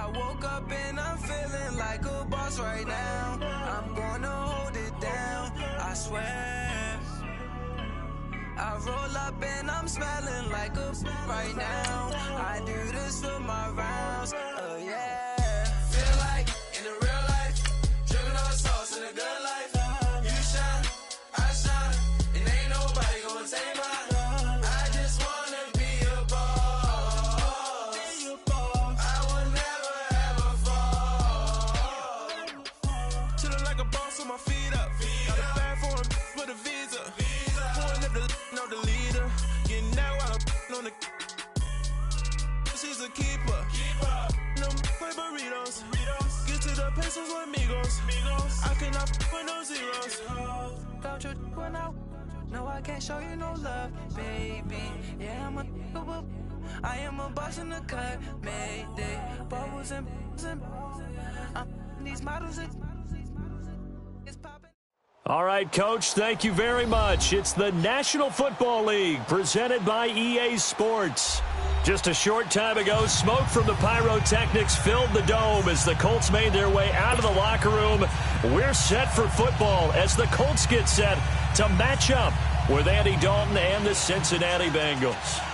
I woke up and I'm feeling like a boss right now. I'm gonna hold it down, I swear. I roll up and I'm smelling like a right now. I do this for my rounds, yeah. Feel like in the real life, dripping on sauce in a good life. You shine, I shine, and ain't nobody gonna take mine. I just wanna be a boss. I will never ever fall. Chillin' like a boss with my feet up. Got a bag for him with a visa. Pulling up the know the leader. Getting that while I'm on the. She's a keeper. No play burritos. Get to the pesos with amigos. I cannot with no zeros. Don't you run out? No, I can't show you no love, baby. Yeah, I am a boss in the cut. Mayday. Bubbles and these models. It's popping. All right, Coach, thank you very much. It's the National Football League presented by EA Sports. Just a short time ago, smoke from the pyrotechnics filled the dome as the Colts made their way out of the locker room. We're set for football as the Colts get set to match up with Andy Dalton and the Cincinnati Bengals.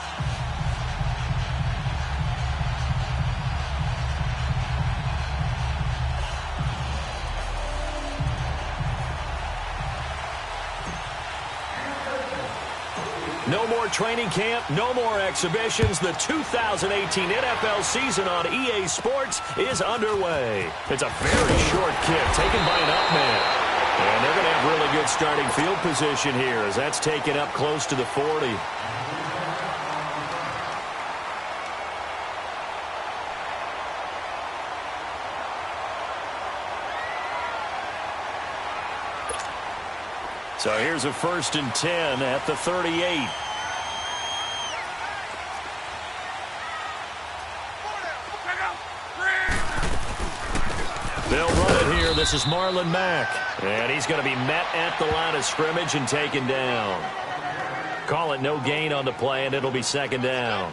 No more training camp, no more exhibitions. The 2018 NFL season on EA Sports is underway. It's a very short kick taken by an up man. And they're going to have really good starting field position here as that's taken up close to the 40. So here's a 1st and 10 at the 38. They'll run it here. This is Marlon Mack. And he's going to be met at the line of scrimmage and taken down. Call it no gain on the play, and it'll be 2nd down.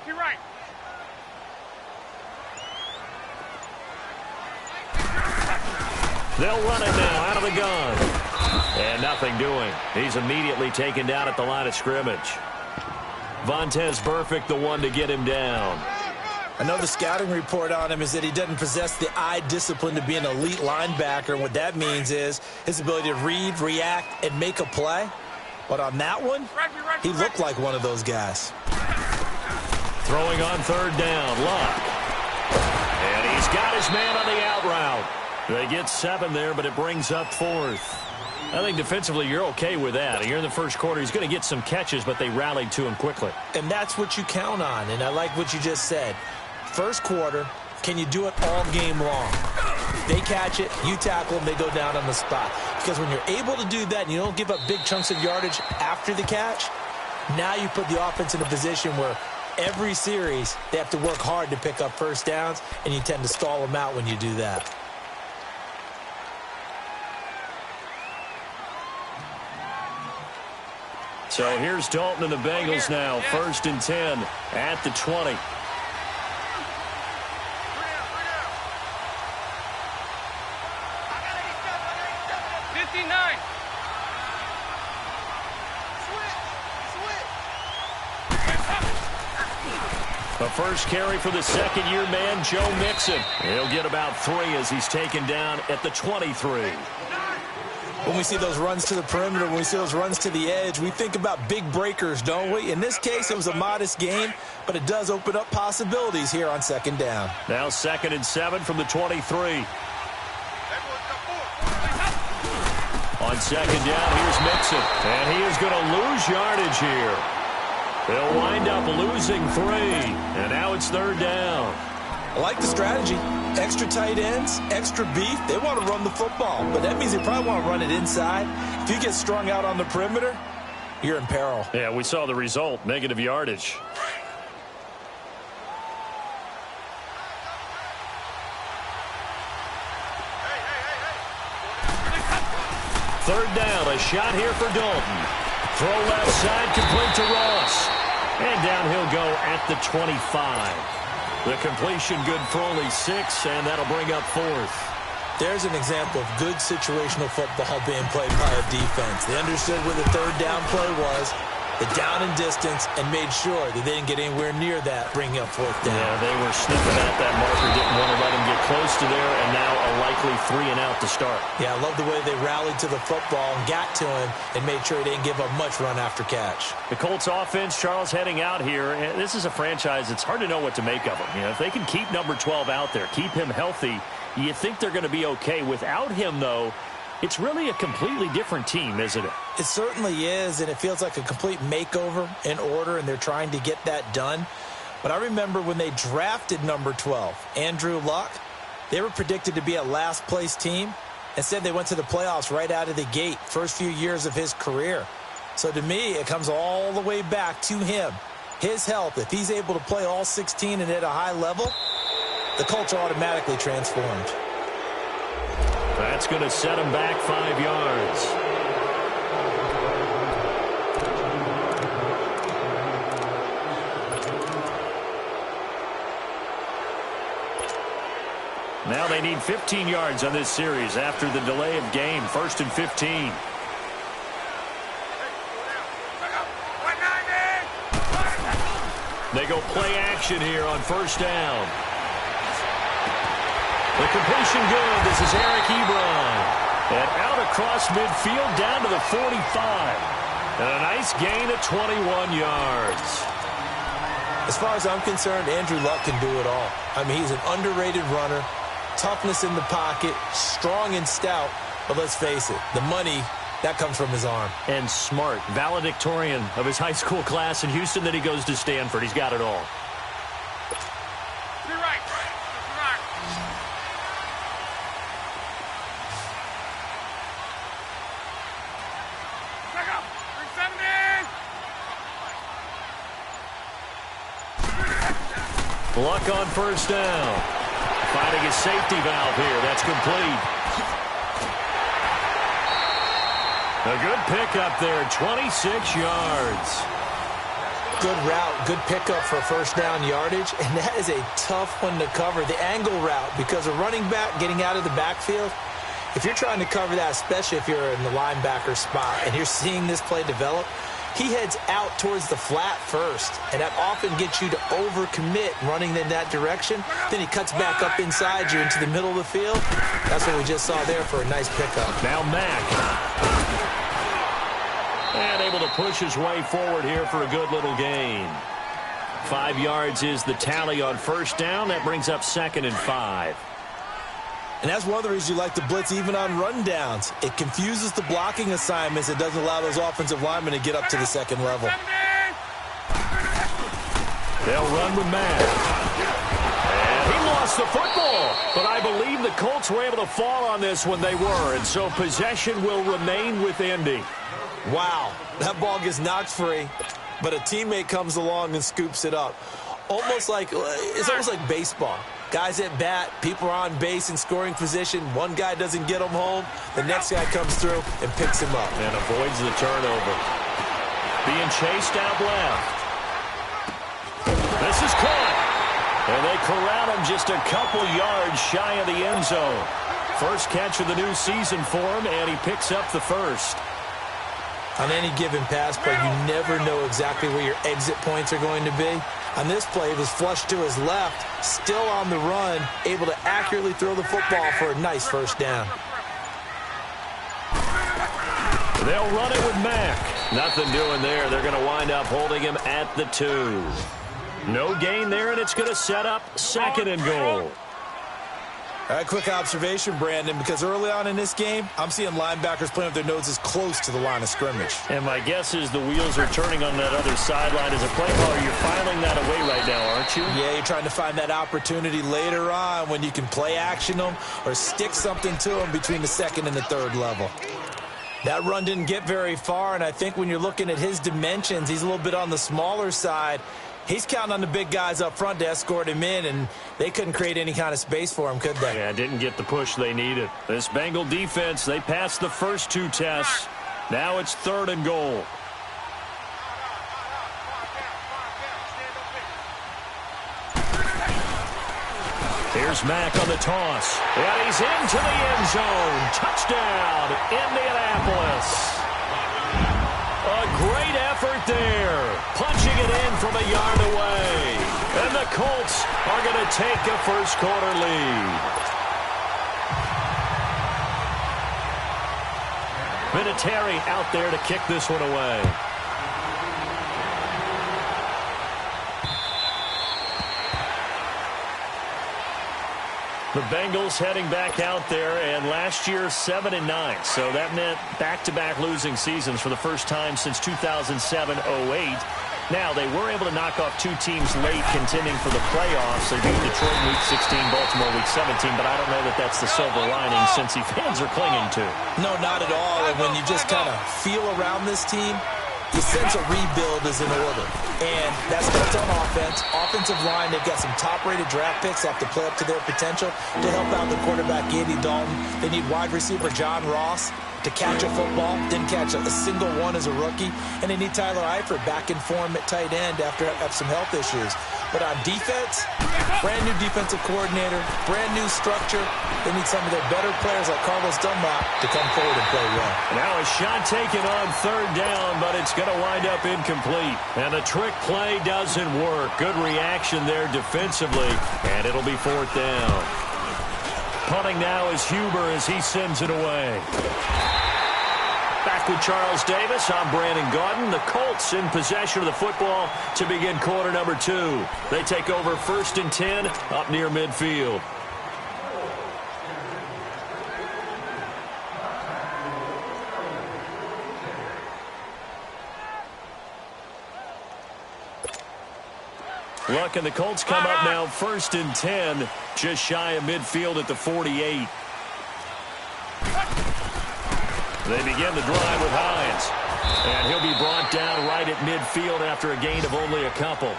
Right. They'll run it now out of the gun. And nothing doing. He's immediately taken down at the line of scrimmage. Vontez Burfict, the one to get him down. I know the scouting report on him is that he doesn't possess the eye discipline to be an elite linebacker. And what that means is his ability to read, react, and make a play. But on that one, he looked like one of those guys. Throwing on 3rd down, Luck. And he's got his man on the out route. They get 7 there, but it brings up 4th. I think defensively you're okay with that. Here in the first quarter, he's going to get some catches, but they rallied to him quickly. And that's what you count on, and I like what you just said. First quarter, can you do it all game long? They catch it, you tackle them, they go down on the spot. Because when you're able to do that and you don't give up big chunks of yardage after the catch, now you put the offense in a position where every series they have to work hard to pick up first downs, and you tend to stall them out when you do that. So here's Dalton and the Bengals now, 1st and 10 at the 20. The first carry for the second-year man, Joe Mixon. He'll get about 3 as he's taken down at the 23. When we see those runs to the perimeter, when we see those runs to the edge, we think about big breakers, don't we? In this case, it was a modest gain, but it does open up possibilities here on 2nd down. Now 2nd and 7 from the 23. On 2nd down, here's Mixon. And he is going to lose yardage here. They'll wind up losing 3. And now it's 3rd down. I like the strategy. Extra tight ends, extra beef. They want to run the football, but that means they probably want to run it inside. If you get strung out on the perimeter, you're in peril. Yeah, we saw the result, negative yardage. Third down, a shot here for Dalton. Throw left side, complete to Ross. And down he'll go at the 25. The completion good for only 6, and that'll bring up 4th. There's an example of good situational football being played by a defense. They understood where the third down play was, the down and distance, and made sure that they didn't get anywhere near that, bringing up 4th down. Yeah, they were sniffing at that marker, didn't want to let him get close to there, and now a likely 3 and out to start. Yeah, I love the way they rallied to the football and got to him and made sure he didn't give up much run after catch. The Colts offense, Charles, heading out here. This is a franchise, it's hard to know what to make of them. You know, if they can keep number 12 out there, keep him healthy, you think they're going to be okay. Without him, though, it's really a completely different team, isn't it? It certainly is, and it feels like a complete makeover in order, and they're trying to get that done. But I remember when they drafted number 12, Andrew Luck, they were predicted to be a last-place team. Instead, they went to the playoffs right out of the gate, first few years of his career. So to me, it comes all the way back to him. His health, if he's able to play all 16 and at a high level, the Colts are automatically transformed. That's going to set him back 5 yards. Now they need 15 yards on this series after the delay of game. 1st and 15. They go play action here on 1st down. The completion good. This is Eric Ebron. And out across midfield down to the 45. And a nice gain of 21 yards. As far as I'm concerned, Andrew Luck can do it all. I mean, he's an underrated runner. Toughness in the pocket, strong and stout. But let's face it, the money, that comes from his arm. And smart. Valedictorian of his high school class in Houston. Then he goes to Stanford. He's got it all. You're right. Luck on 1st down. Finding a safety valve here. That's complete. A good pickup there. 26 yards. Good route, good pickup for 1st down yardage, and that is a tough one to cover. The angle route, because a running back getting out of the backfield, if you're trying to cover that, especially if you're in the linebacker spot and you're seeing this play develop, he heads out towards the flat first, and that often gets you to overcommit running in that direction. Then he cuts back up inside you into the middle of the field. That's what we just saw there for a nice pickup. Now Mack. And able to push his way forward here for a good little gain. 5 yards is the tally on 1st down. That brings up 2nd and 5. And that's one of the reasons you like to blitz even on rundowns. It confuses the blocking assignments. It doesn't allow those offensive linemen to get up to the 2nd level. They'll run with Mack. And he lost the football. But I believe the Colts were able to fall on this when they were. And so possession will remain with Indy. Wow, that ball gets knocked free, but a teammate comes along and scoops it up. It's almost like baseball. Guys at bat, people are on base in scoring position. One guy doesn't get him home. The next guy comes through and picks him up. And avoids the turnover. Being chased out left. This is caught. And they corral him just a couple yards shy of the end zone. First catch of the new season for him, and he picks up the 1st. On any given pass play, you never know exactly where your exit points are going to be. On this play, it was flushed to his left, still on the run, able to accurately throw the football for a nice 1st down. They'll run it with Mack. Nothing doing there. They're going to wind up holding him at the 2. No gain there, and it's going to set up 2nd and goal. Quick observation, Brandon, because early on in this game, I'm seeing linebackers playing with their noses close to the line of scrimmage. And my guess is the wheels are turning on that other sideline. As a play caller, you're filing that away right now, aren't you? Yeah, you're trying to find that opportunity later on when you can play action them or stick something to them between the second and the third level. That run didn't get very far, and I think when you're looking at his dimensions, he's a little bit on the smaller side. He's counting on the big guys up front to escort him in, and they couldn't create any kind of space for him, could they? Yeah, didn't get the push they needed. This Bengal defense, they passed the first 2 tests. Now it's 3rd and goal. Here's Mack on the toss. And he's into the end zone. Touchdown, Indianapolis. A great effort there. Punching it in from a yard away. And the Colts are going to take a first-quarter lead. Vinatieri out there to kick this one away. The Bengals heading back out there, and last year 7-9. So that meant back-to-back losing seasons for the first time since 2007-08. Now, they were able to knock off 2 teams late contending for the playoffs. They beat Detroit in Week 16, Baltimore Week 17, but I don't know that that's the silver lining Cincy fans are clinging to. No, not at all. And when you just kind of feel around this team, you sense a rebuild is in order. And that starts on offense. Offensive line, they've got some top-rated draft picks that have to play up to their potential to help out the quarterback, Andy Dalton. They need wide receiver John Ross to catch a football. Didn't catch a single one as a rookie. And they need Tyler Eifert back in form at tight end after some health issues. But on defense, brand new defensive coordinator, brand new structure. They need some of their better players like Carlos Dunlap to come forward and play well. Now a shot taken on 3rd down, but it's going to wind up incomplete. And the trick play doesn't work. Good reaction there defensively, and it'll be 4th down. Punting now is Huber as he sends it away. Back with Charles Davis, I'm Brandon Gaudin. The Colts in possession of the football to begin quarter number 2. They take over 1st and 10 up near midfield. Luck and the Colts come up now 1st and 10, just shy of midfield at the 48. They begin the drive with Hines. And he'll be brought down right at midfield after a gain of only a couple.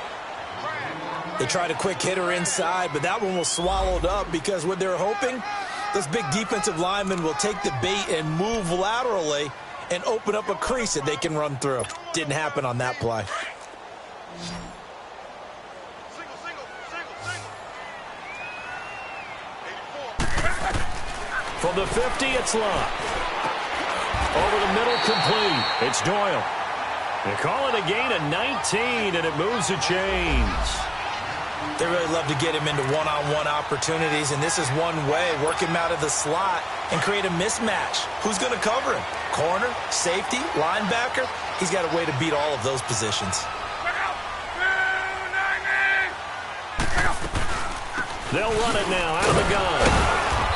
They tried a quick hitter inside, but that one was swallowed up because what they're hoping, this big defensive lineman will take the bait and move laterally and open up a crease that they can run through. Didn't happen on that play. From the 50, it's Love. Over the middle, complete. It's Doyle. They call it a gain of 19, and it moves the chains. They really love to get him into one-on-one opportunities, and this is one way. Work him out of the slot and create a mismatch. Who's going to cover him? Corner, safety, linebacker? He's got a way to beat all of those positions. They'll run it now out of the gun.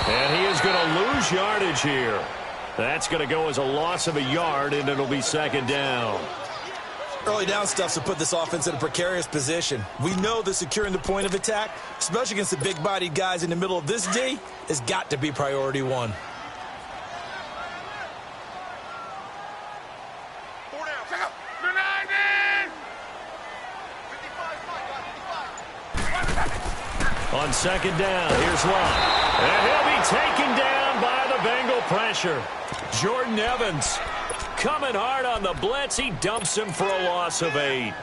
And he is going to lose yardage here. That's going to go as a loss of a yard, and it'll be 2nd down. Early down stuff to put this offense in a precarious position. We know that securing the point of attack, especially against the big-bodied guys in the middle of this D, has got to be priority 1. On 2nd down, here's Love. And he'll be taken down by the Bengal pressure. Jordan Evans coming hard on the blitz. He dumps him for a loss of 8.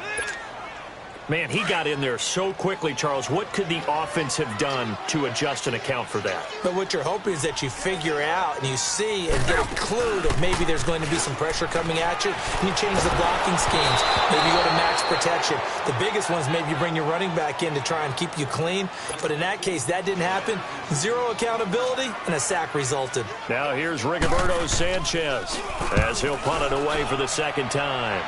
Man, he got in there so quickly, Charles. What could the offense have done to adjust and account for that? But what you're hoping is that you figure out and you see and get a clue that maybe there's going to be some pressure coming at you, and you change the blocking schemes. Maybe you go to max protection. The biggest one is maybe you bring your running back in to try and keep you clean. But in that case, that didn't happen. 0 accountability, and a sack resulted. Now here's Rigoberto Sanchez as he'll punt it away for the 2nd time.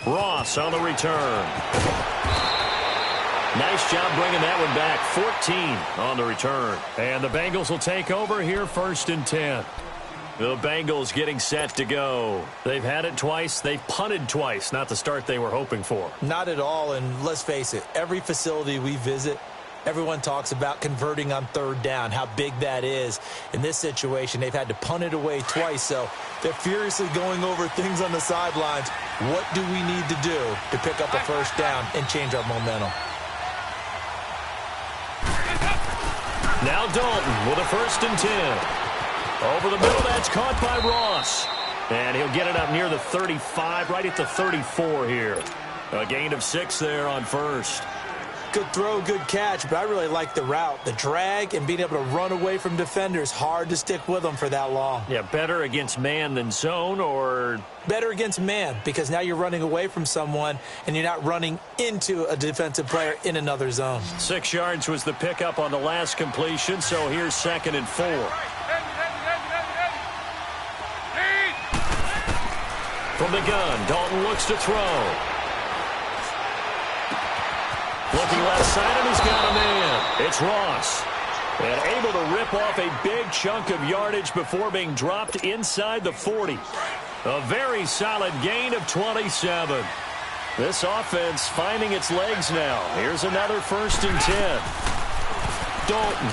Ross on the return. Nice job bringing that one back. 14 on the return. And the Bengals will take over here, 1st and 10. The Bengals getting set to go. They've had it twice. They've punted twice. Not the start they were hoping for. Not at all, and let's face it, every facility we visit, everyone talks about converting on 3rd down, how big that is. In this situation, they've had to punt it away twice, so they're furiously going over things on the sidelines. What do we need to do to pick up a 1st down and change our momentum? Now Dalton with a 1st and 10. Over the middle, that's caught by Ross. And he'll get it up near the 35, right at the 34 here. A gain of 6 there on 1st. Good throw, good catch, but I really like the route. The drag and being able to run away from defenders, hard to stick with them for that long. Yeah, better against man than zone, or? Better against man, because now you're running away from someone and you're not running into a defensive player in another zone. 6 yards was the pickup on the last completion, so here's 2nd and 4. From the gun, Dalton looks to throw. Looking left side, and he's got a man. It's Ross. And able to rip off a big chunk of yardage before being dropped inside the 40. A very solid gain of 27. This offense finding its legs now. Here's another 1st and 10. Dalton.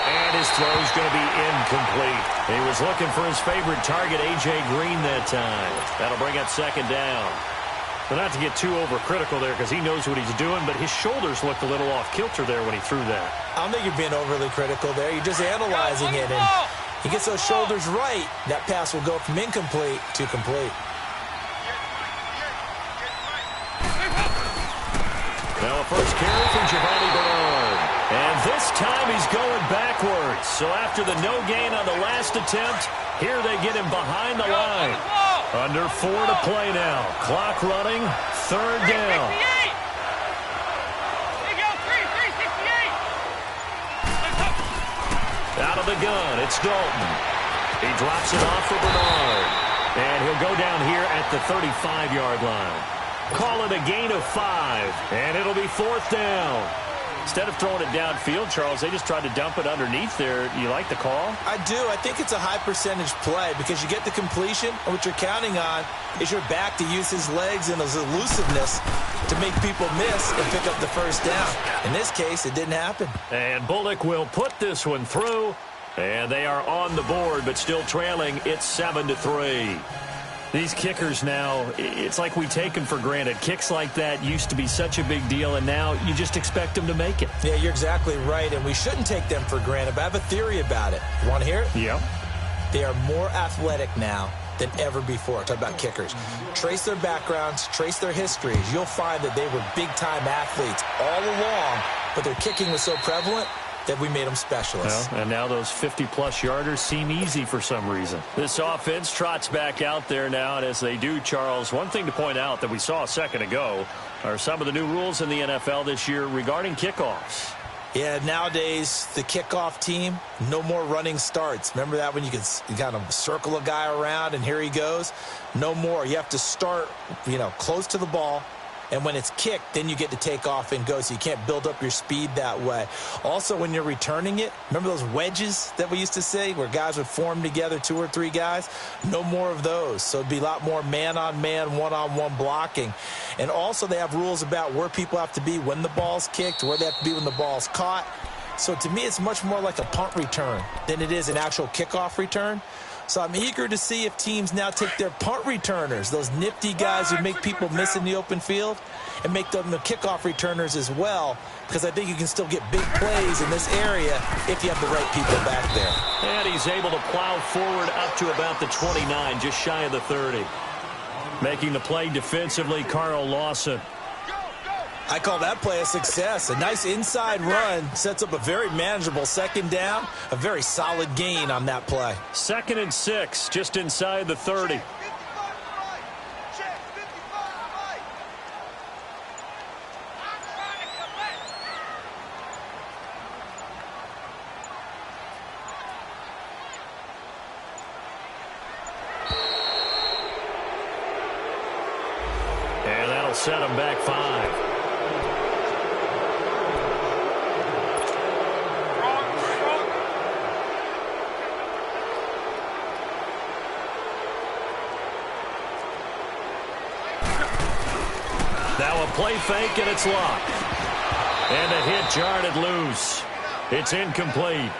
And his throw's going to be incomplete. He was looking for his favorite target, A.J. Green, that time. That'll bring up 2nd down. But not to get too overcritical there because he knows what he's doing, but his shoulders looked a little off kilter there when he threw that. I don't think you're being overly critical there. You're just analyzing it, and he gets those shoulders right. That pass will go from incomplete to complete. Now a first carry from Giovanni Bernard. And this time he's going backwards. So after the no gain on the last attempt, here they get him behind the line. Under 4 to play now. Clock running. 3rd down. Out of the gun, it's Dalton. He drops it off for Bernard. And he'll go down here at the 35-yard line. Call it a gain of 5. And it'll be 4th down. Instead of throwing it downfield, Charles, they just tried to dump it underneath there. You like the call? I do. I think it's a high-percentage play because you get the completion, and what you're counting on is your back to use his legs and his elusiveness to make people miss and pick up the 1st down. In this case, it didn't happen. And Bullock will put this one through, and they are on the board, but still trailing. It's 7-3. These kickers now, it's like we take them for granted. Kicks like that used to be such a big deal, and now you just expect them to make it. Yeah, you're exactly right, and we shouldn't take them for granted, but I have a theory about it. You want to hear it? Yeah. They are more athletic now than ever before. Talk about kickers. Trace their backgrounds, trace their histories. You'll find that they were big-time athletes all along, but their kicking was so prevalent that we made them specialists. Well, and now those 50-plus yarders seem easy for some reason. This offense trots back out there now, and as they do, Charles, one thing to point out that we saw a second ago are some of the new rules in the NFL this year regarding kickoffs. Yeah, nowadays, the kickoff team, no more running starts. Remember that when you kind of circle a guy around and here he goes? No more. You have to start, close to the ball. And when it's kicked, then you get to take off and go, so you can't build up your speed that way. Also, when you're returning it, remember those wedges that we used to say where guys would form together, 2 or 3 guys? No more of those. So it'd be a lot more man-on-man, one-on-one blocking. And also they have rules about where people have to be when the ball's kicked, where they have to be when the ball's caught. So to me, it's much more like a punt return than it is an actual kickoff return. So I'm eager to see if teams now take their punt returners, those nifty guys who make people miss in the open field, and make them the kickoff returners as well, because I think you can still get big plays in this area if you have the right people back there. And he's able to plow forward up to about the 29, just shy of the 30. Making the play defensively, Carl Lawson. I call that play a success. A nice inside run sets up a very manageable 2nd down. A very solid gain on that play. 2nd and 6, just inside the 30. And that'll set him back 5. play fake, and it's locked. And the hit jarred it loose. It's incomplete.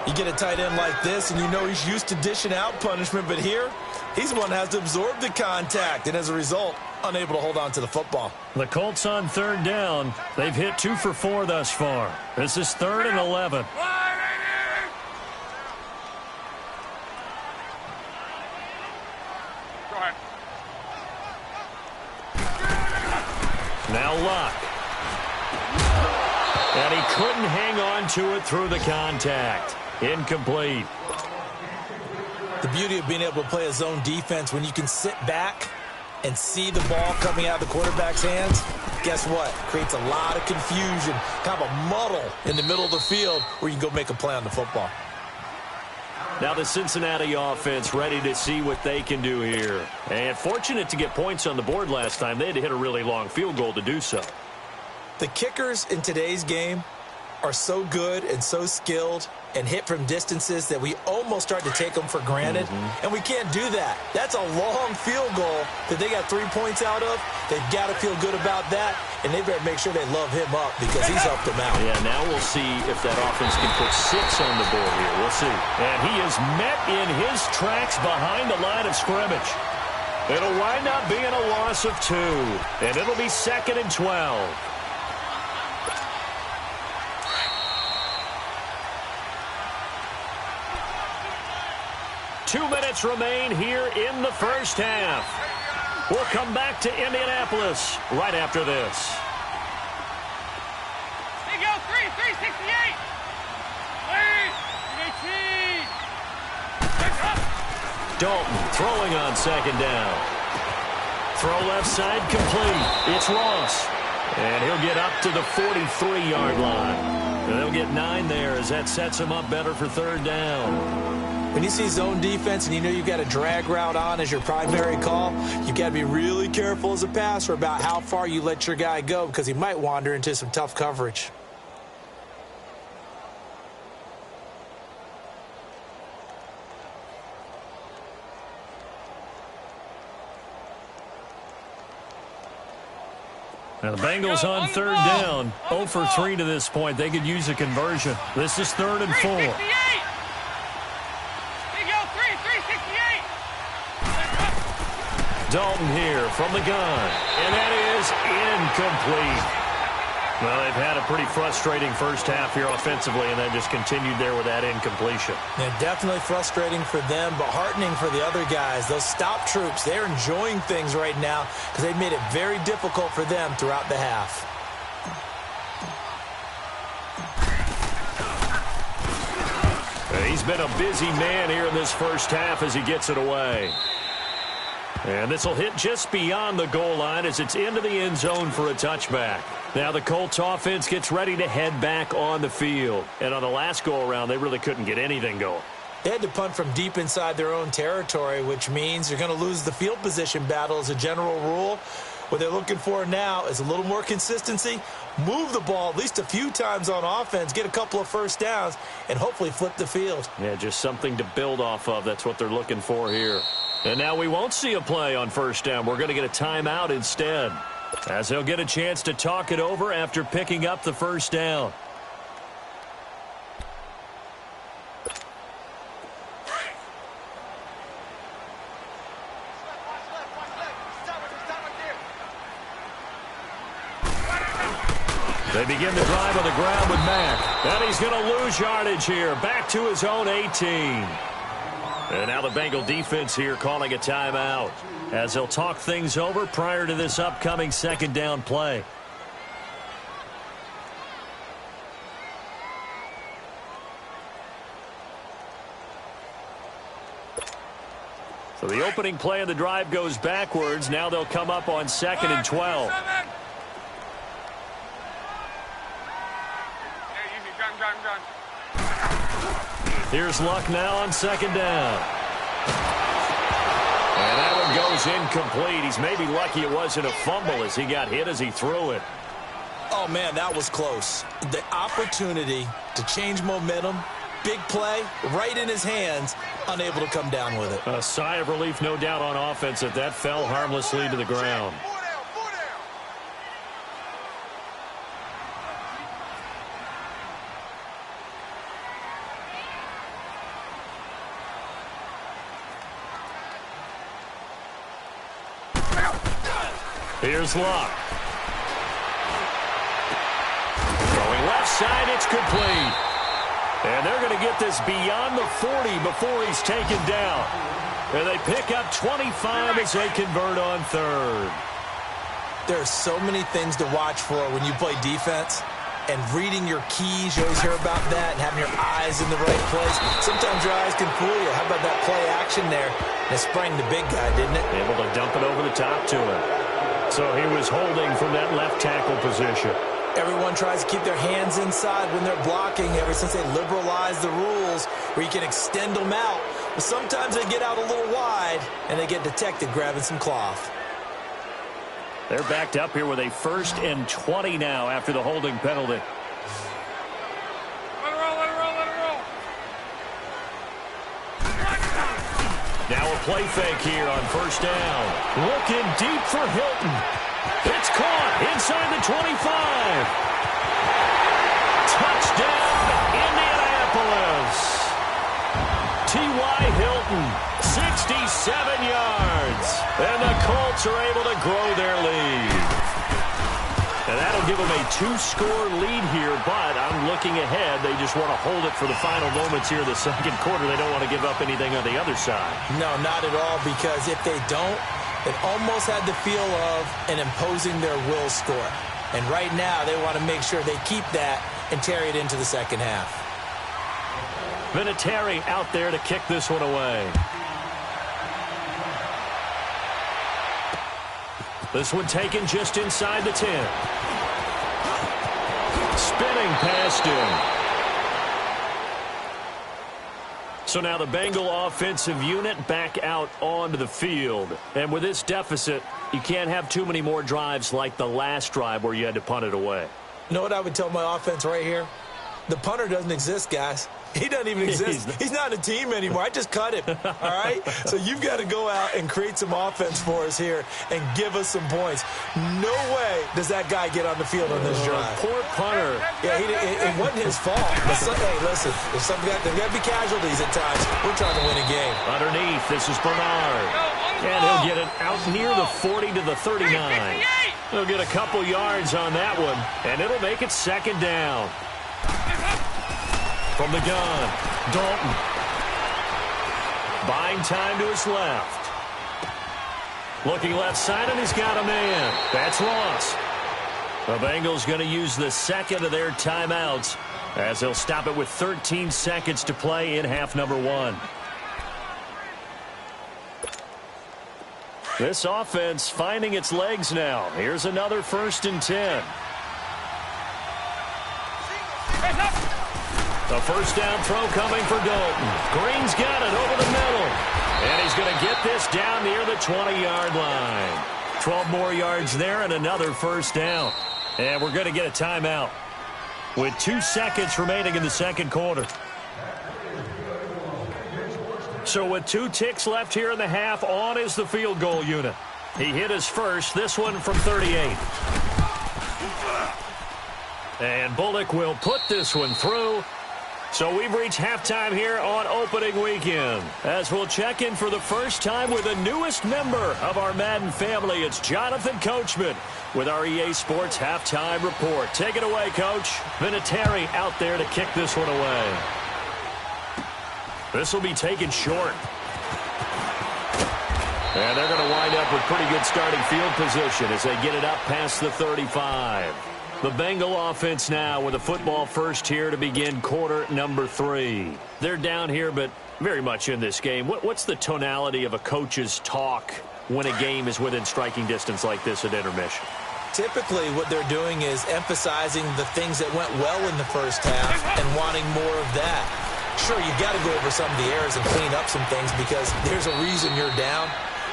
You get a tight end like this, and you know he's used to dishing out punishment, but here, he's one that has to absorb the contact, and as a result, unable to hold on to the football. The Colts on third down. They've hit 2 for 4 thus far. This is 3rd and 11. Go ahead. Now Luck. And he couldn't hang on to it through the contact. Incomplete. The beauty of being able to play a zone defense when you can sit back and see the ball coming out of the quarterback's hands, guess what? Creates a lot of confusion, kind of a muddle in the middle of the field where you can go make a play on the football. Now the Cincinnati offense ready to see what they can do here. And fortunate to get points on the board last time. They had to hit a really long field goal to do so. The kickers in today's game are so good and so skilled and hit from distances that we almost start to take them for granted. And we can't do that. That's a long field goal that they got 3 points out of. They've got to feel good about that, and they better make sure they love him up because he's helped them out. Yeah, now we'll see if that offense can put 6 on the board here. We'll see. And he is met in his tracks behind the line of scrimmage. It'll wind up being a loss of 2, and it'll be 2nd and 12. 2 minutes remain here in the first half. We'll come back to Indianapolis right after this. Here you go, 368. 318. Dalton throwing on 2nd down. Throw left side complete. It's Ross. And he'll get up to the 43-yard line. And they'll get 9 there as that sets him up better for 3rd down. When you see zone defense and you know you've got a drag route on as your primary call, you've got to be really careful as a passer about how far you let your guy go because he might wander into some tough coverage. Now the Bengals on 3rd down. 0 for 3 to this point. They could use a conversion. This is 3rd and 4. Dalton here from the gun, and that is incomplete. Well, they've had a pretty frustrating first half here offensively, and they just continued there with that incompletion. Yeah, definitely frustrating for them, but heartening for the other guys. Those stop troops, they're enjoying things right now because they've made it very difficult for them throughout the half. He's been a busy man here in this first half as he gets it away. And this will hit just beyond the goal line as it's into the end zone for a touchback. Now the Colts offense gets ready to head back on the field. And on the last go-around, they really couldn't get anything going. They had to punt from deep inside their own territory, which means you're going to lose the field position battle as a general rule. What they're looking for now is a little more consistency, move the ball at least a few times on offense, get a couple of first downs, and hopefully flip the field. Yeah, just something to build off of. That's what they're looking for here. And now we won't see a play on 1st down. We're going to get a timeout instead, as they'll get a chance to talk it over after picking up the 1st down. They begin the drive on the ground with Mack. And he's going to lose yardage here. Back to his own 18. And now the Bengal defense here calling a timeout as they'll talk things over prior to this upcoming 2nd down play. So the opening play of the drive goes backwards. Now they'll come up on 2nd and 12. Here's Luck now on 2nd down. And that one goes incomplete. He's maybe lucky it wasn't a fumble as he got hit as he threw it. Oh, man, that was close. The opportunity to change momentum, big play, right in his hands, unable to come down with it. A sigh of relief, no doubt, on offense if that fell harmlessly to the ground. Here's Luck. Going left side, it's complete. And they're going to get this beyond the 40 before he's taken down. And they pick up 25 as they convert on third. There are so many things to watch for when you play defense. And reading your keys, you always hear about that, and having your eyes in the right place. Sometimes your eyes can fool you. How about that play action there? And it sprang the big guy, didn't it? Able to dump it over the top to him. So he was holding from that left tackle position. Everyone tries to keep their hands inside when they're blocking ever since they liberalized the rules where you can extend them out. But sometimes they get out a little wide, and they get detected grabbing some cloth. They're backed up here with a 1st and 20 now after the holding penalty. Let it roll, let it roll, let it roll. Now a play fake here on 1st down. Looking deep for Hilton. It's caught inside the 25. Touchdown, Indianapolis. T.Y. Hilton, 67 yards. And the Colts are able to grow their lead. And that'll give them a 2-score lead here, but I'm looking ahead. They just want to hold it for the final moments here in the second quarter. They don't want to give up anything on the other side. No, not at all, because if they don't, it almost had the feel of an imposing their will score. And right now, they want to make sure they keep that and carry it into the second half. Vinatieri out there to kick this one away. This one taken just inside the 10. Spinning past him. So now the Bengal offensive unit back out onto the field. And with this deficit, you can't have too many more drives like the last drive where you had to punt it away. You know what I would tell my offense right here? The punter doesn't exist, guys. He doesn't even exist. He's not a team anymore. I just cut him, all right? So you've got to go out and create some offense for us here and give us some points. No way does that guy get on the field on this drive. Poor punter. Yeah, it wasn't his fault. But hey, listen, there's got to be casualties at times. We're trying to win a game. Underneath, this is Bernard. And he'll get it out near the 40 to the 39. He'll get a couple yards on that one, and it'll make it 2nd down. From the gun, Dalton. Buying time to his left. Looking left side, and he's got a man. That's Ross. The Bengals going to use the 2nd of their timeouts as they'll stop it with 13 seconds to play in half number 1. This offense finding its legs now. Here's another 1st and 10. The 1st down throw coming for Dalton. Green's got it over the middle. And he's going to get this down near the 20-yard line. 12 more yards there and another 1st down. And we're going to get a timeout with 2 seconds remaining in the second quarter. So with 2 ticks left here in the half, on is the field goal unit. He hit his first, this one from 38. And Bullock will put this one through. So we've reached halftime here on opening weekend. As we'll check in for the first time with the newest member of our Madden family, it's Jonathan Coachman with our EA Sports Halftime Report. Take it away, Coach. Vinatieri out there to kick this one away. This will be taken short. And they're going to wind up with pretty good starting field position as they get it up past the 35. The Bengal offense now with a football first here to begin quarter number 3. They're down here, but very much in this game. What's the tonality of a coach's talk when a game is within striking distance like this at intermission? Typically, what they're doing is emphasizing the things that went well in the first half and wanting more of that. Sure, you've got to go over some of the errors and clean up some things because there's a reason you're down.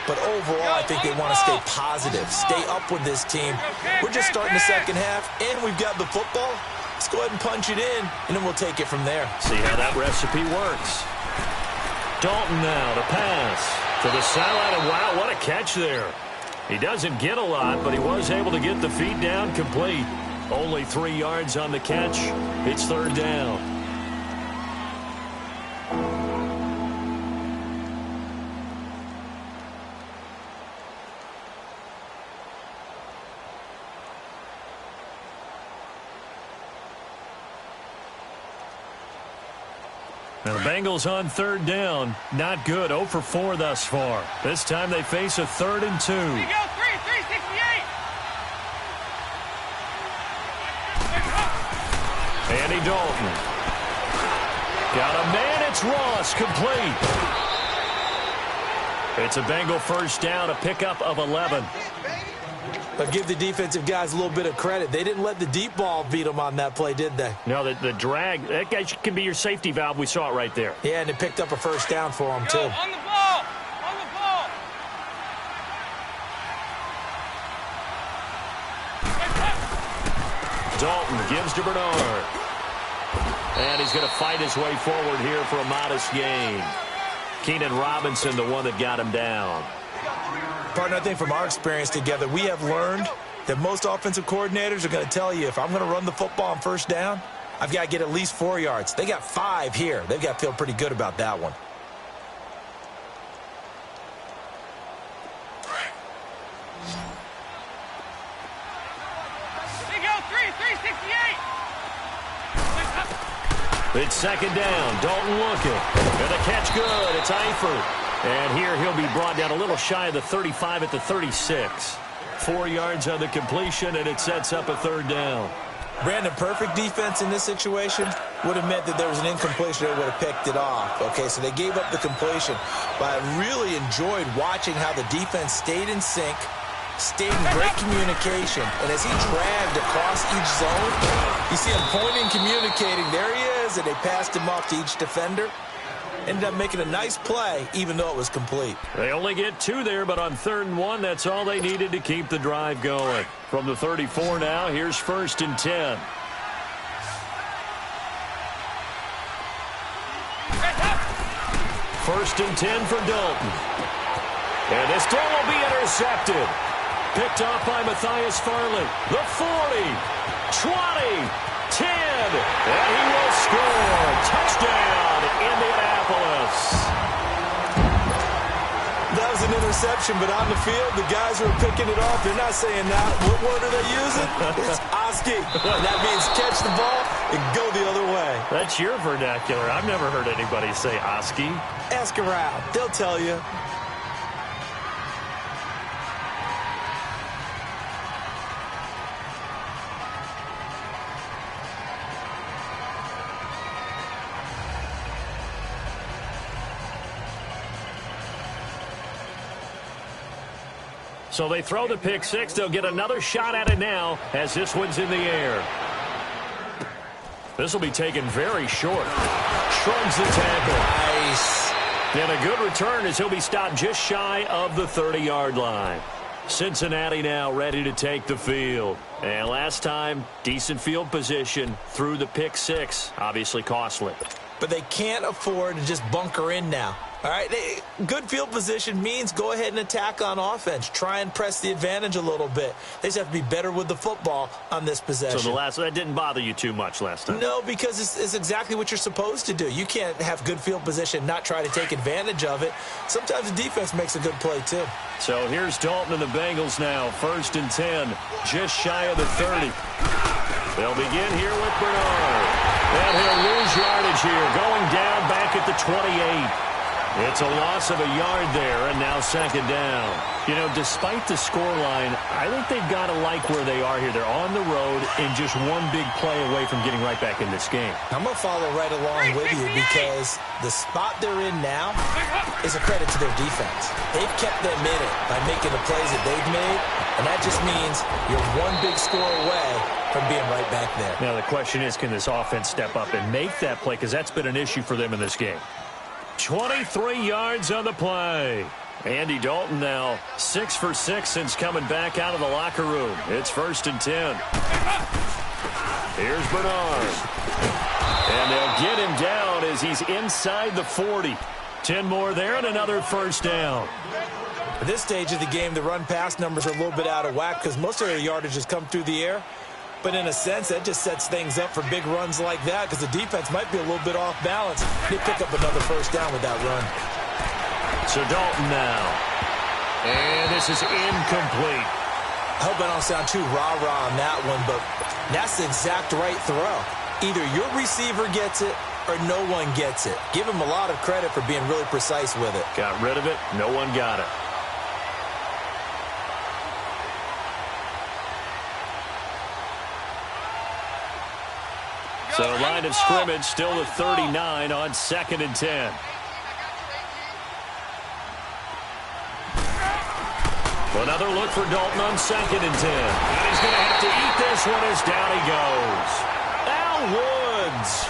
But overall, I think they want to stay positive, stay up with this team. We're just starting the second half, and we've got the football. Let's go ahead and punch it in, and then we'll take it from there. See how that recipe works. Dalton now to pass to the sideline, and wow, what a catch there. He doesn't get a lot, but he was able to get the feet down complete. Only 3 yards on the catch. It's 3rd down. Now the Bengals on third down. Not good. 0 for 4 thus far. This time they face a 3rd and 2. Here you go, 368. Andy Dalton. Got a man. It's Ross. Complete. It's a Bengal first down. A pickup of 11. But give the defensive guys a little bit of credit. They didn't let the deep ball beat them on that play, did they? No, the drag, that guy can be your safety valve. We saw it right there. Yeah, and it picked up a first down for them, too. On the ball. On the ball. Dalton gives to Bernard. And he's going to fight his way forward here for a modest gain. Keenan Robinson, the one that got him down. Partner, I think from our experience together, we have learned that most offensive coordinators are going to tell you, if I'm going to run the football on first down, I've got to get at least 4 yards. They got 5 here. They've got to feel pretty good about that one. Here you go, 368. It's second down. Dalton looking. And the catch good. It's Eifert. And here he'll be brought down a little shy of the 35 at the 36. 4 yards on the completion, and it sets up a 3rd down. Brandon, perfect defense in this situation would have meant that there was an incompletion. They would have picked it off. Okay, so they gave up the completion. But I really enjoyed watching how the defense stayed in sync, stayed in great communication. And as he dragged across each zone, you see him pointing, communicating. There he is, and they passed him off to each defender. Ended up making a nice play, even though it was complete. They only get 2 there, but on 3rd and 1, that's all they needed to keep the drive going. From the 34 now, here's 1st and 10. First and 10 for Dalton. And this throw will be intercepted. Picked off by Matthias Farley. The 40, 20, 10, and he will score. Touchdown, Indianapolis. That was an interception, but on the field, the guys who are picking it off, they're not saying that. What word are they using? It's Oski. And that means catch the ball and go the other way. That's your vernacular. I've never heard anybody say Oski. Ask around. They'll tell you. So they throw the pick six. They'll get another shot at it now as this one's in the air. This will be taken very short. Shrugs the tackle. Nice. And a good return as he'll be stopped just shy of the 30-yard line. Cincinnati now ready to take the field. And last time, decent field position through the pick six. Obviously costly. But they can't afford to just bunker in now. All right, good field position means go ahead and attack on offense. Try and press the advantage a little bit. They just have to be better with the football on this possession. So that didn't bother you too much last time? No, because it's exactly what you're supposed to do. You can't have good field position, not try to take advantage of it. Sometimes the defense makes a good play, too. So here's Dalton and the Bengals now. 1st and 10, just shy of the 30. They'll begin here with Bernard. And he'll lose yardage here, going down back at the 28. It's a loss of a yard there, and now second down. You know, despite the scoreline, I think they've got to like where they are here. They're on the road and just one big play away from getting right back in this game. I'm going to follow right along with you because the spot they're in now is a credit to their defense. They've kept them in it by making the plays that they've made, and that just means you're one big score away from being right back there. Now, the question is, can this offense step up and make that play? Because that's been an issue for them in this game. 23 yards on the play. Andy Dalton now 6 for 6 since coming back out of the locker room. It's 1st and 10. Here's Bernard. And they'll get him down as he's inside the 40. 10 more there and another first down. At this stage of the game, the run-pass numbers are a little bit out of whack because most of their yardage has come through the air. But in a sense, that just sets things up for big runs like that because the defense might be a little bit off balance. They pick up another first down with that run. So Dalton now. And this is incomplete. I hope I don't sound too rah-rah on that one, but that's the exact right throw. Either your receiver gets it or no one gets it. Give him a lot of credit for being really precise with it. Got rid of it. No one got it. So line of scrimmage still the 39 on 2nd and 10. Another look for Dalton on 2nd and 10. And he's going to have to eat this one as down he goes. Al Woods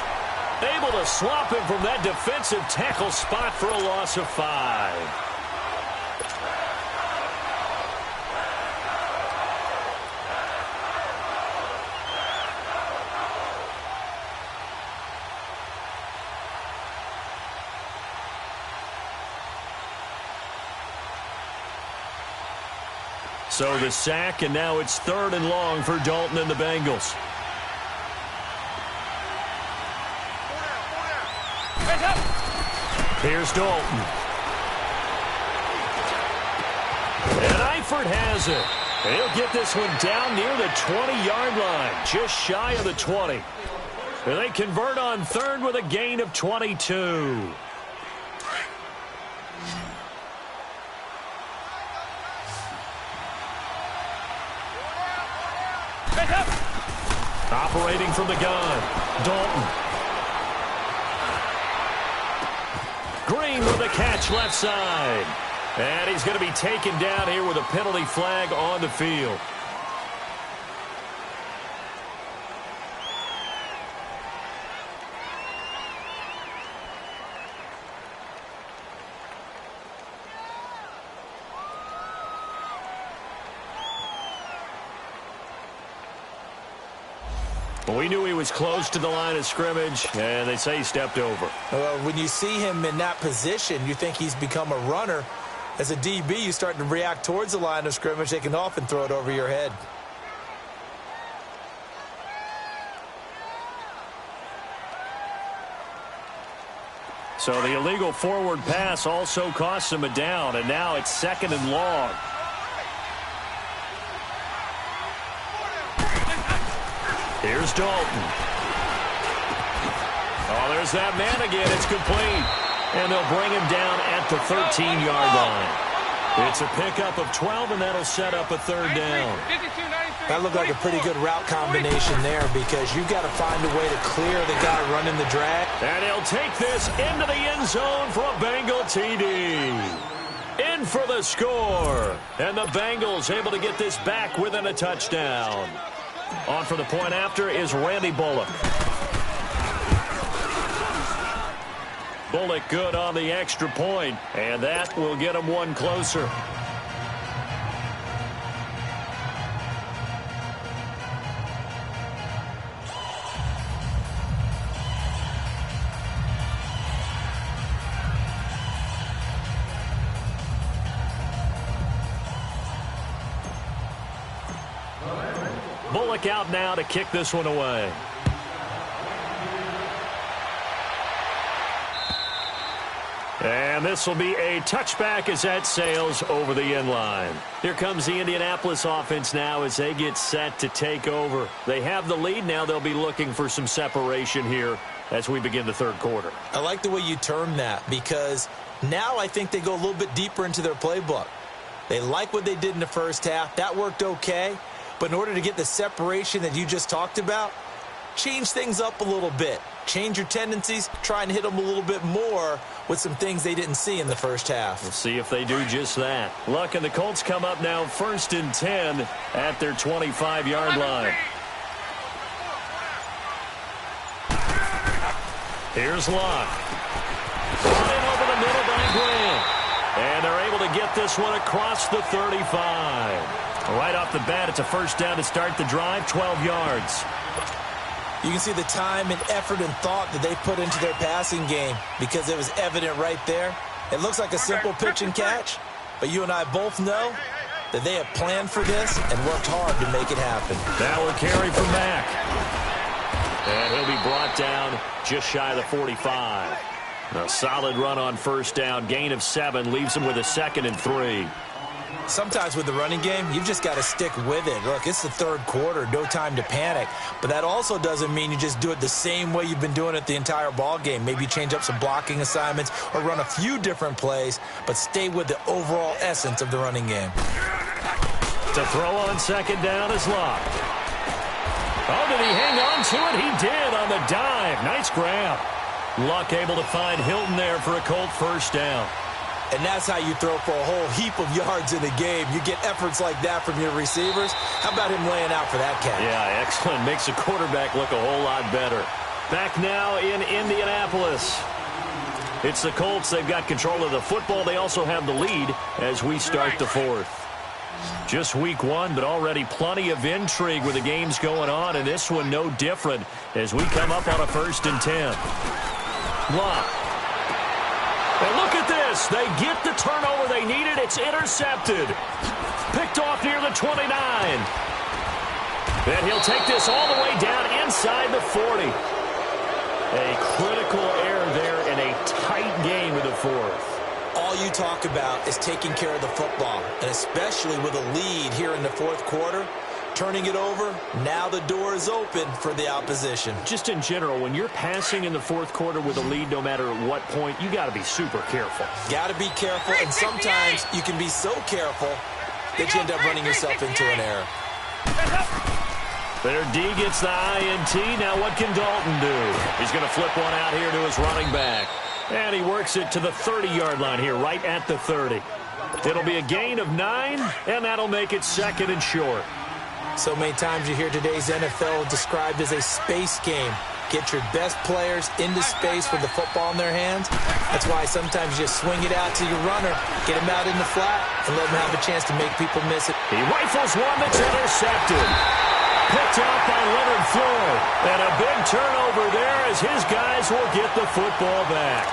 able to swap him from that defensive tackle spot for a loss of 5. So the sack, and now it's 3rd and long for Dalton and the Bengals. Here's Dalton. And Eifert has it. He'll get this one down near the 20-yard line, just shy of the 20. And they convert on 3rd with a gain of 22. Operating from the gun, Dalton. Green with a catch left side. And he's going to be taken down here with a penalty flag on the field. We knew he was close to the line of scrimmage, and they say he stepped over. When you see him in that position, you think he's become a runner. As a DB, you start to react towards the line of scrimmage. They can often throw it over your head. So the illegal forward pass also costs him a down, and now it's 2nd and long. Here's Dalton. Oh, there's that man again. It's complete. And they'll bring him down at the 13-yard line. It's a pickup of 12, and that'll set up a 3rd down. That looked like a pretty good route combination there because you've got to find a way to clear the guy running the drag. And he'll take this into the end zone for a Bengal TD. In for the score. And the Bengals able to get this back within a touchdown. On for the point after is Randy Bullock. Bullock good on the extra point, and that will get him one closer. Bullock out now to kick this one away. And this will be a touchback as that sails over the end line. Here comes the Indianapolis offense now as they get set to take over. They have the lead now. They'll be looking for some separation here as we begin the 3rd quarter. I like the way you term that because now I think they go a little bit deeper into their playbook. They like what they did in the first half. That worked okay. But in order to get the separation that you just talked about, change things up a little bit. Change your tendencies, try and hit them a little bit more with some things they didn't see in the first half. We'll see if they do just that. Luck and the Colts come up now 1st and 10 at their 25-yard line. Here's Luck. Brought in over the middle by Grant. And they're able to get this one across the 35. Right off the bat, it's a 1st down to start the drive, 12 yards. You can see the time and effort and thought that they put into their passing game because it was evident right there. It looks like a simple pitch and catch, but you and I both know that they have planned for this and worked hard to make it happen. Now a carry from Mack. And he'll be brought down just shy of the 45. A solid run on 1st down. Gain of 7 leaves him with a 2nd and 3. Sometimes with the running game, you've just got to stick with it. Look, it's the third quarter, no time to panic. But that also doesn't mean you just do it the same way you've been doing it the entire ball game. Maybe change up some blocking assignments or run a few different plays, but stay with the overall essence of the running game. To throw on second down is Locke. Oh, did he hang on to it? He did on the dive. Nice grab. Luck able to find Hilton there for a Colt first down. And that's how you throw for a whole heap of yards in a game. You get efforts like that from your receivers. How about him laying out for that catch? Yeah, excellent. Makes the quarterback look a whole lot better. Back now in Indianapolis. It's the Colts. They've got control of the football. They also have the lead as we start the fourth. Just week one, but already plenty of intrigue with the games going on, and this one no different as we come up on a 1st and 10. Locke. And look at this. They get the turnover they needed. It's intercepted. Picked off near the 29. And he'll take this all the way down inside the 40. A critical error there in a tight game in the fourth. All you talk about is taking care of the football, and especially with a lead here in the fourth quarter. Turning it over, now the door is open for the opposition. Just in general, when you're passing in the fourth quarter with a lead, no matter at what point, you got to be super careful. Got to be careful, and sometimes you can be so careful that you end up running yourself into an error. There, D gets the INT. Now what can Dalton do? He's going to flip one out here to his running back. And he works it to the 30-yard line here, right at the 30. It'll be a gain of 9, and that'll make it 2nd and short. So many times you hear today's NFL described as a space game. Get your best players into space with the football in their hands. That's why sometimes you just swing it out to your runner, get him out in the flat, and let him have a chance to make people miss it. He rifles one that's intercepted. Picked out by Leonard Floyd. And a big turnover there as his guys will get the football back.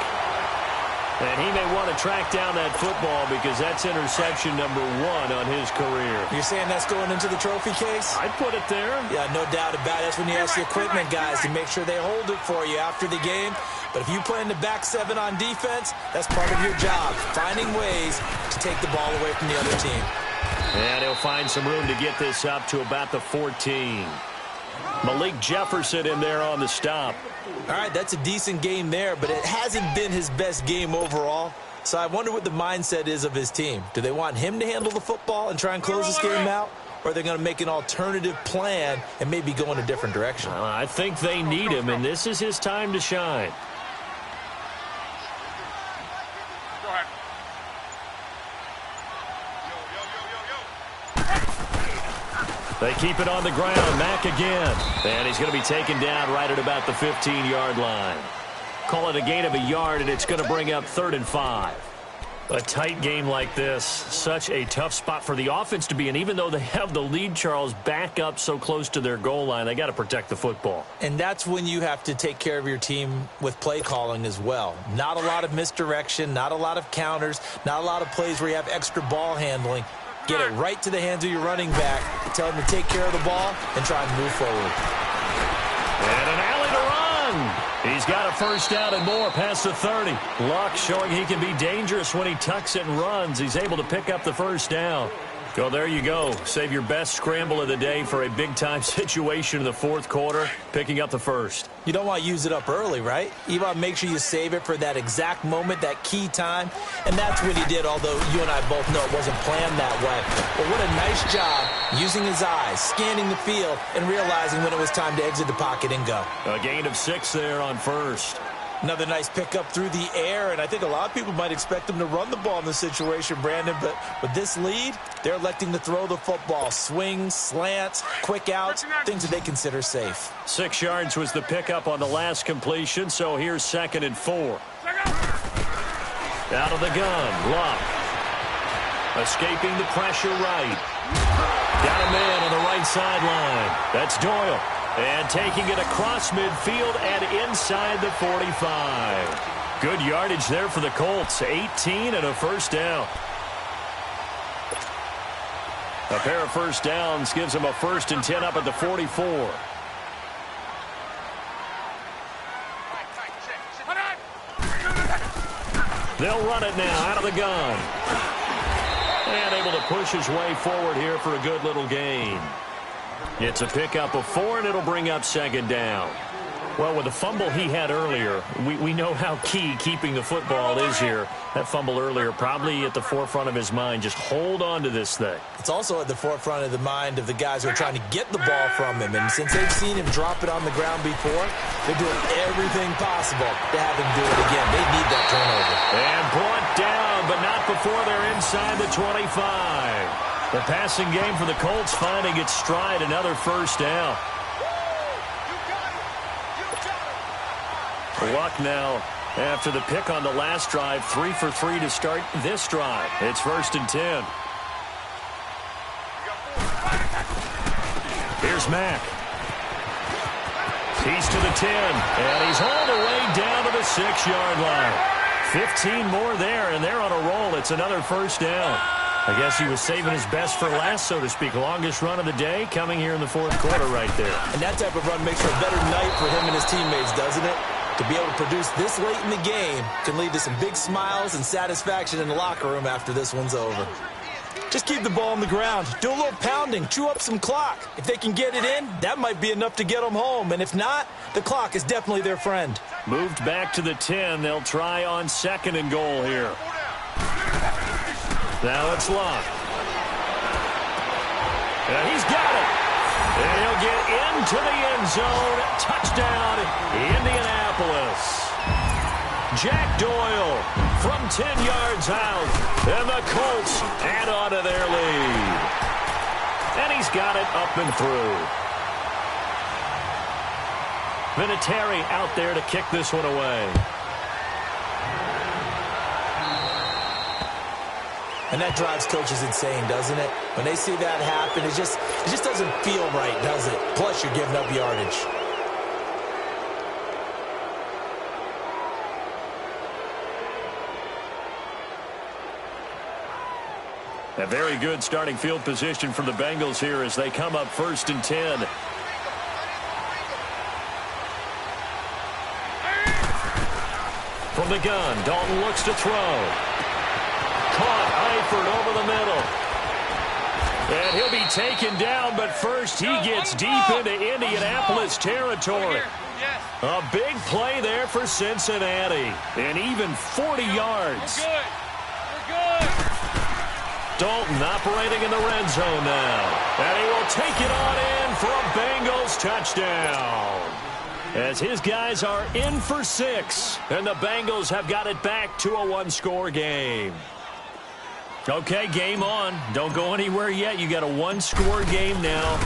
And he may want to track down that football because that's interception number 1 on his career. You're saying that's going into the trophy case? I'd put it there. Yeah, no doubt about it. That's when you ask the equipment guys to make sure they hold it for you after the game. But if you play in the back 7 on defense, that's part of your job, finding ways to take the ball away from the other team. And he'll find some room to get this up to about the 14. Malik Jefferson in there on the stop. All right, that's a decent game there, but it hasn't been his best game overall. So I wonder what the mindset is of his team. Do they want him to handle the football and try and close this game out? Or are they going to make an alternative plan and maybe go in a different direction? I think they need him, and this is his time to shine. They keep it on the ground. Mack again. And he's going to be taken down right at about the 15-yard line. Call it a gain of a yard, and it's going to bring up 3rd and 5. A tight game like this, such a tough spot for the offense to be in. Even though they have the lead, Charles, back up so close to their goal line, they got to protect the football. And that's when you have to take care of your team with play calling as well. Not a lot of misdirection, not a lot of counters, not a lot of plays where you have extra ball handling. Get it right to the hands of your running back. Tell him to take care of the ball and try and move forward. And an alley to run. He's got a first down and more past the 30. Luck showing he can be dangerous when he tucks it and runs. He's able to pick up the first down. Well, there you go. Save your best scramble of the day for a big-time situation in the fourth quarter, picking up the first. You don't want to use it up early, right? You want to make sure you save it for that exact moment, that key time. And that's what he did, although you and I both know it wasn't planned that way. But what a nice job using his eyes, scanning the field, and realizing when it was time to exit the pocket and go. A gain of 6 there on first. Another nice pickup through the air, and I think a lot of people might expect him to run the ball in this situation, Brandon, but with this lead, they're electing to throw the football. Swings, slants, quick outs, things that they consider safe. 6 yards was the pickup on the last completion, so here's 2nd and 4. Out of the gun, Luck. Escaping the pressure right. Got a man on the right sideline. That's Doyle. And taking it across midfield and inside the 45. Good yardage there for the Colts. 18 and a first down. A pair of first downs gives them a 1st and 10 up at the 44. They'll run it now out of the gun. And able to push his way forward here for a good little gain. It's a pickup of 4, and it'll bring up second down. Well, with the fumble he had earlier, we know how key keeping the football is here. That fumble earlier probably at the forefront of his mind. Just hold on to this thing. It's also at the forefront of the mind of the guys who are trying to get the ball from him. And since they've seen him drop it on the ground before, they're doing everything possible to have him do it again. They need that turnover. And brought down, but not before they're inside the 25. The passing game for the Colts finding its stride, another first down. Luck now after the pick on the last drive, 3 for 3 to start this drive. It's 1st and 10. Here's Mack. He's to the 10, and he's all the way down to the 6-yard line. 15 more there, and they're on a roll. It's another first down. I guess he was saving his best for last, so to speak. Longest run of the day coming here in the 4th quarter right there. And that type of run makes for a better night for him and his teammates, doesn't it? To be able to produce this late in the game can lead to some big smiles and satisfaction in the locker room after this one's over. Just keep the ball on the ground. Do a little pounding. Chew up some clock. If they can get it in, that might be enough to get them home. And if not, the clock is definitely their friend. Moved back to the 10. They'll try on 2nd and goal here. Now it's Luck. And he's got it. And he'll get into the end zone. Touchdown, Indianapolis. Jack Doyle from 10 yards out. And the Colts add on to their lead. And he's got it up and through. Vinatieri out there to kick this one away. And that drives coaches insane, doesn't it? When they see that happen, it just doesn't feel right, does it? Plus, you're giving up yardage. A very good starting field position for the Bengals here as they come up 1st and 10. From the gun, Dalton looks to throw. Caught Eifert over the middle. And he'll be taken down, but first he gets deep into Indianapolis territory. A big play there for Cincinnati. And even 40 yards. We're good. Dalton operating in the red zone now. And he will take it on in for a Bengals touchdown. As his guys are in for 6. And the Bengals have got it back to a 1-score game. Okay, game on. Don't go anywhere yet. You got a 1-score game now.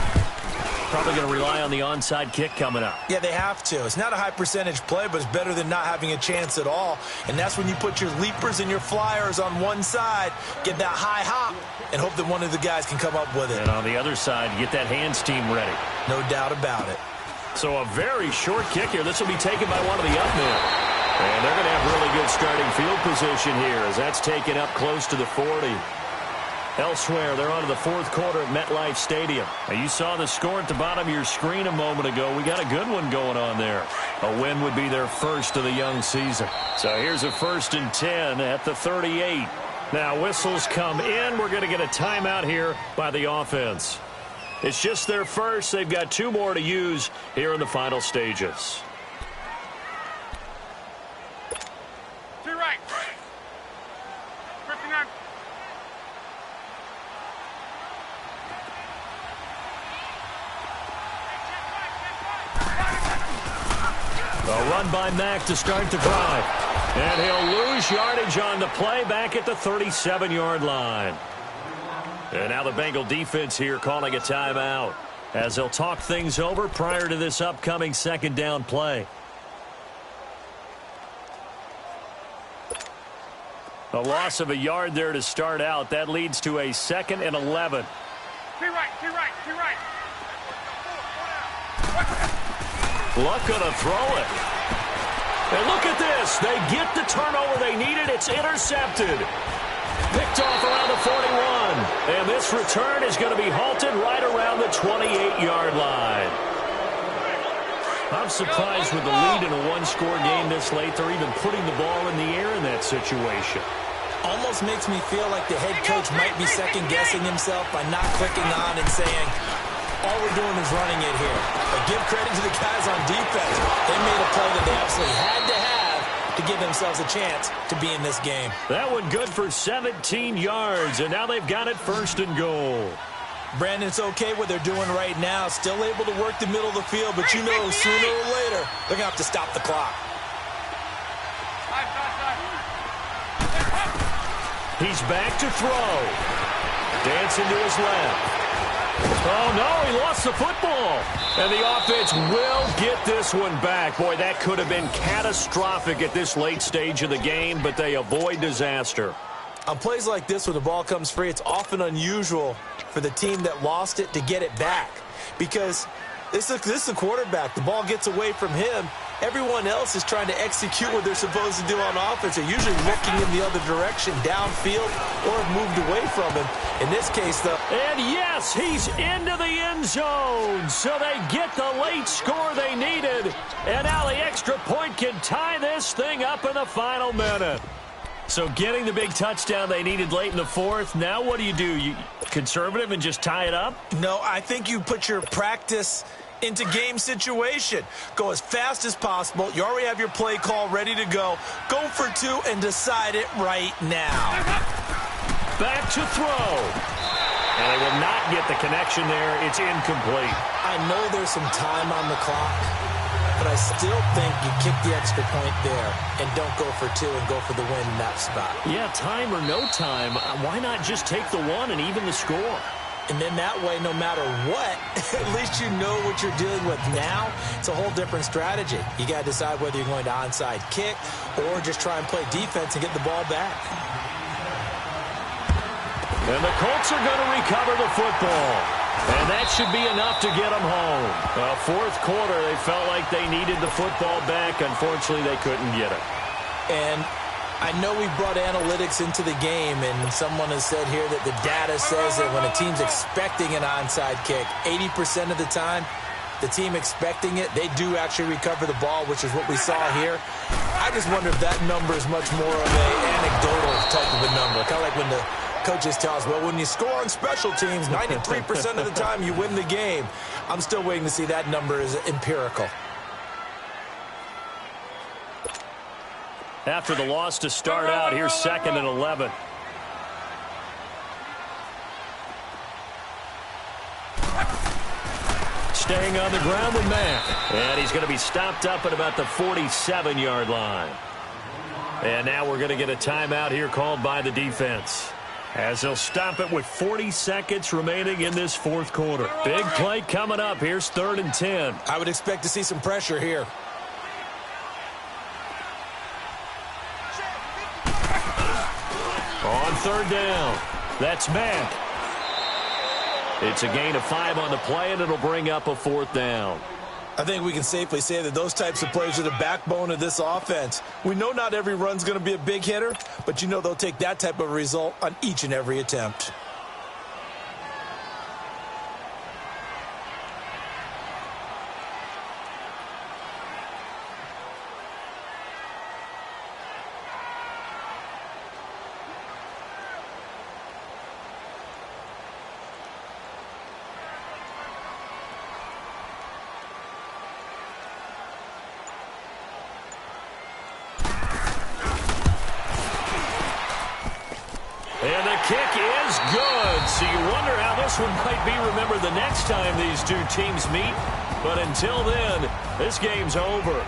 Probably going to rely on the onside kick coming up. Yeah, they have to. It's not a high percentage play, but it's better than not having a chance at all. And that's when you put your leapers and your flyers on one side, get that high hop, and hope that one of the guys can come up with it. And on the other side, get that hands team ready. No doubt about it. So a very short kick here. This will be taken by one of the up men. And they're going to have really good starting field position here as that's taken up close to the 40. Elsewhere, they're on to the 4th quarter at MetLife Stadium. Now, you saw the score at the bottom of your screen a moment ago. We got a good one going on there. A win would be their first of the young season. So here's a 1st and 10 at the 38. Now whistles come in. We're going to get a timeout here by the offense. It's just their first. They've got 2 more to use here in the final stages. To right. 59. A run by Mack to start the drive. And he'll lose yardage on the play back at the 37-yard line. And now the Bengal defense here calling a timeout as they'll talk things over prior to this upcoming 2nd down play. A loss of a yard there to start out. That leads to a 2nd and 11. To right. Luck gonna throw it. And look at this. They get the turnover they needed. It's intercepted. Picked off around the 41. And this return is going to be halted right around the 28-yard line. I'm surprised with the lead in a 1-score game this late. They're even putting the ball in the air in that situation. almost makes me feel like the head coach might be second-guessing himself by not clicking on and saying, all we're doing is running it here. But give credit to the guys on defense. They made a play that they absolutely had to have to give themselves a chance to be in this game. That one good for 17 yards, and now they've got it 1st and goal. Brandon, it's okay what they're doing right now. Still able to work the middle of the field, but you know sooner or later they're going to have to stop the clock. He's back to throw. Dancing to his left. Oh, no, he lost the football. And the offense will get this one back. Boy, that could have been catastrophic at this late stage of the game, but they avoid disaster. On plays like this, when the ball comes free, it's often unusual for the team that lost it to get it back. Because this is a quarterback. The ball gets away from him. Everyone else is trying to execute what they're supposed to do on offense. They're usually looking in the other direction, downfield, or have moved away from him. In this case, though. And yes, he's into the end zone. So they get the late score they needed. And now the extra point can tie this thing up in the final minute. So getting the big touchdown they needed late in the 4th. Now what do? You conservative and just tie it up? No, I think you put your practice into game situation. Go as fast as possible. You already have your play call ready to go. Go for 2 and decide it right now. Back to throw. And they will not get the connection there. It's incomplete. I know there's some time on the clock, but I still think you kick the extra point there and don't go for 2 and go for the win in that spot. Yeah, time or no time, why not just take the 1 and even the score? And then that way, no matter what, at least you know what you're dealing with now. It's a whole different strategy. You got to decide whether you're going to onside kick or just try and play defense and get the ball back. And the Colts are going to recover the football. And that should be enough to get them home. 4th quarter, they felt like they needed the football back. Unfortunately, they couldn't get it. And I know we brought analytics into the game, and someone has said here that the data says that when a team's expecting an onside kick, 80% of the time, the team expecting it, they do actually recover the ball, which is what we saw here. I just wonder if that number is much more of an anecdotal type of a number, kind of like when the coaches tell us, well, when you score on special teams, 93% of the time you win the game. I'm still waiting to see that number is empirical. After the loss to start out, here's 2nd and 11. Staying on the ground with Mack. And he's going to be stopped up at about the 47-yard line. And now we're going to get a timeout here called by the defense, as they'll stop it with 40 seconds remaining in this 4th quarter. Big play coming up. Here's 3rd and 10. I would expect to see some pressure here. On 3rd down, that's Mack. It's a gain of 5 on the play, and it'll bring up a 4th down. I think we can safely say that those types of plays are the backbone of this offense. We know not every run's going to be a big hitter, but you know they'll take that type of result on each and every attempt. And the kick is good. So you wonder how this one might be remembered the next time these two teams meet. But until then, this game's over.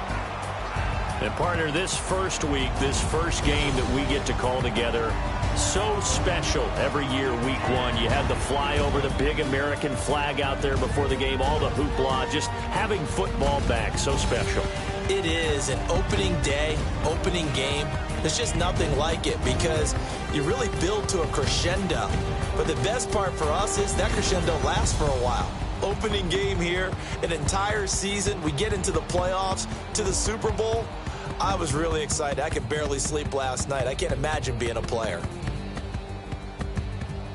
And partner, this first week, this first game that we get to call together, so special every year, week 1. You have the flyover, the big American flag out there before the game, all the hoopla, just having football back, so special. It is an opening day, opening game. There's just nothing like it because you really build to a crescendo. But the best part for us is that crescendo lasts for a while. Opening game here, an entire season. We get into the playoffs, to the Super Bowl. I was really excited. I could barely sleep last night. I can't imagine being a player.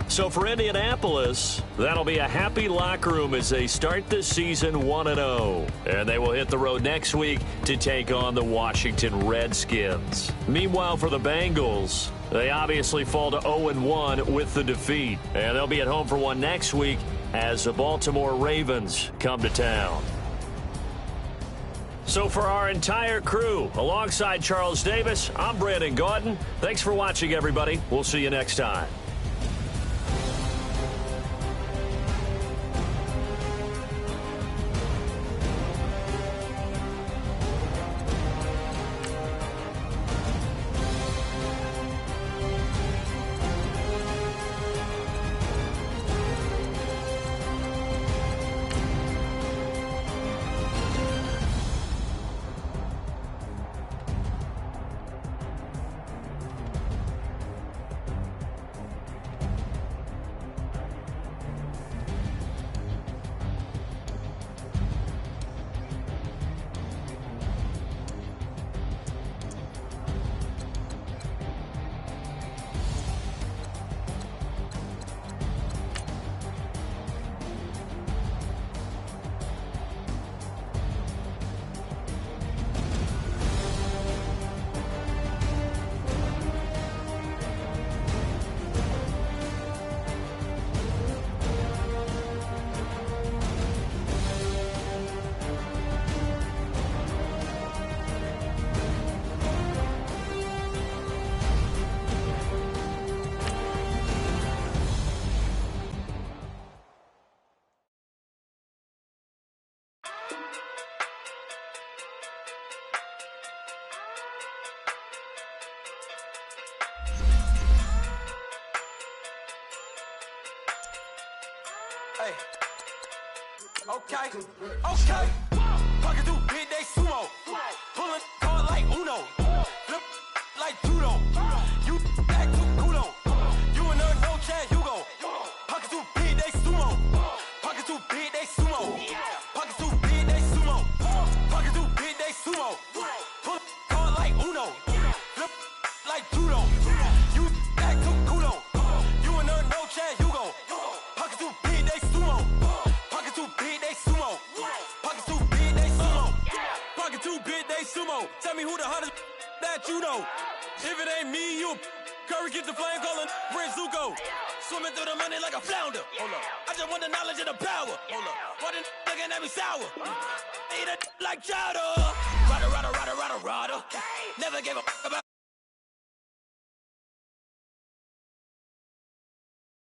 So for Indianapolis, that'll be a happy locker room as they start the season 1-0. And they will hit the road next week to take on the Washington Redskins. Meanwhile, for the Bengals, they obviously fall to 0-1 with the defeat. And they'll be at home for one next week as the Baltimore Ravens come to town. So for our entire crew, alongside Charles Davis, I'm Brandon Gaudin. Thanks for watching, everybody. We'll see you next time. Hey. Okay. Pocket through big day sumo. Pulling card like Uno. Flip like judo. You act too cool on. You and her no Chad Hugo. Pocket through big day sumo. Pocket through big day sumo. Pocket through big day sumo. Pocket through big day sumo. Pull card like Uno. Flip like judo. You act too cool on. You and her no Chad Hugo. Pocket through big day sumo. Pocket too big, they sumo. Pocket too big, they sumo. Pocket too big, they sumo. Tell me who the hottest that you know. If it ain't me, you Curry get the flame calling Prince Zuko. Swimming through the money like a flounder. Hold up. I just want the knowledge and the power. Hold up. Why the looking at me sour? Eat it like chowder. Rada. Never gave a about